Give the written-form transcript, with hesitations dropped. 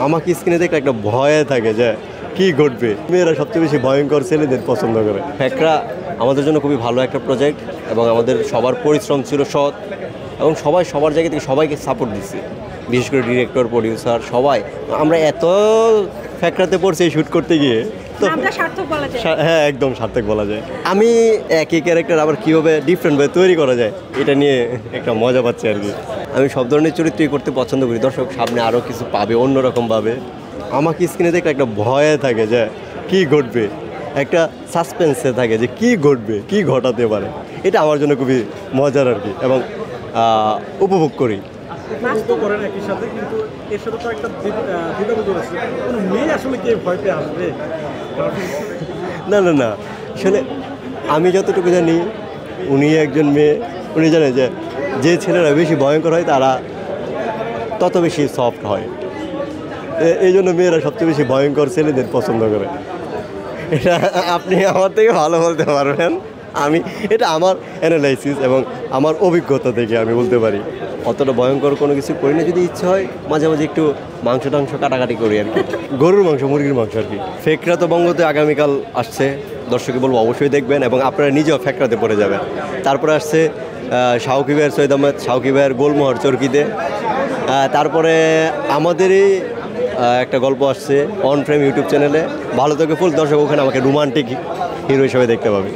আমাকে স্ক্রিনে দেখলে একটা ভয়ে থাকে যে কি ঘটবে। মেয়েরা সবচেয়ে বেশি ভয়ঙ্কর ছেলেদের পছন্দ করে। ফ্যাকরা আমাদের জন্য খুবই ভালো একটা প্রজেক্ট এবং আমাদের সবার পরিশ্রম ছিল সৎ এবং সবাই সবার জায়গা থেকে সবাইকে সাপোর্ট দিচ্ছে, বিশেষ করে ডিরেক্টর, প্রডিউসার সবাই। আমরা এত ফ্যাকরাতে পড়ছি শ্যুট করতে গিয়ে, তো হ্যাঁ একদম সার্থক বলা যায়। আমি একই ক্যারেক্টার আবার কীভাবে ডিফারেন্টভাবে তৈরি করা যায় এটা নিয়ে একটা মজা পাচ্ছি আর কি। আমি সব ধরনের চরিত্রই করতে পছন্দ করি। দর্শক সামনে আরও কিছু পাবে অন্যরকমভাবে। আমাকে স্ক্রিনে দেখলে একটা ভয়ে থাকে যে কি ঘটবে, একটা সাসপেন্সে থাকে যে কি ঘটবে, কি ঘটাতে পারে। এটা আমার জন্য খুবই মজার আর কি এবং উপভোগ করি। করেন একই সাথে, কিন্তু এর সাথে তো একটা দ্বিধাবোধ আছে, কোনো মেয়ে আসলে কে ভয় পেয়ে আসবে? না না না, আসলে আমি যতটুকু জানি উনি একজন মেয়ে, উনি জানে যে যে ছেলেরা বেশি ভয়ঙ্কর হয় তারা তত বেশি সফট হয়। এই জন্য মেয়েরা সবচেয়ে বেশি ভয়ঙ্কর ছেলেদের পছন্দ করে। এটা আপনি আমার থেকে ভালো বলতে পারবেন। এটা আমার অ্যানালাইসিস এবং আমার অভিজ্ঞতা থেকে আমি বলতে পারি। অতটা ভয়ঙ্কর কোনো কিছু করি না। যদি ইচ্ছা হয় মাঝে মাঝে একটু মাংস টাংস কাটাকাটি করি আর কি, গরুর মাংস, মুরগির মাংস আর কি। ফেকরা তো বঙ্গতে আগামীকাল আসছে, দর্শককে বলবো অবশ্যই দেখবেন এবং আপনারা নিজেও ফেকরাতে পড়ে যাবেন। তারপরে আসছে শাওকি ভাইয়ের, সৈয়দ আহমেদ শাওকি ভাইয়ের গোলমোহর চরকিতে। তারপরে আমাদেরই একটা গল্প আসছে অন ফ্রেম ইউটিউব চ্যানেলে। ভালো থেকে ফুল দর্শক ওখানে আমাকে রোমান্টিক হিরো হিসেবে দেখতে পাবে।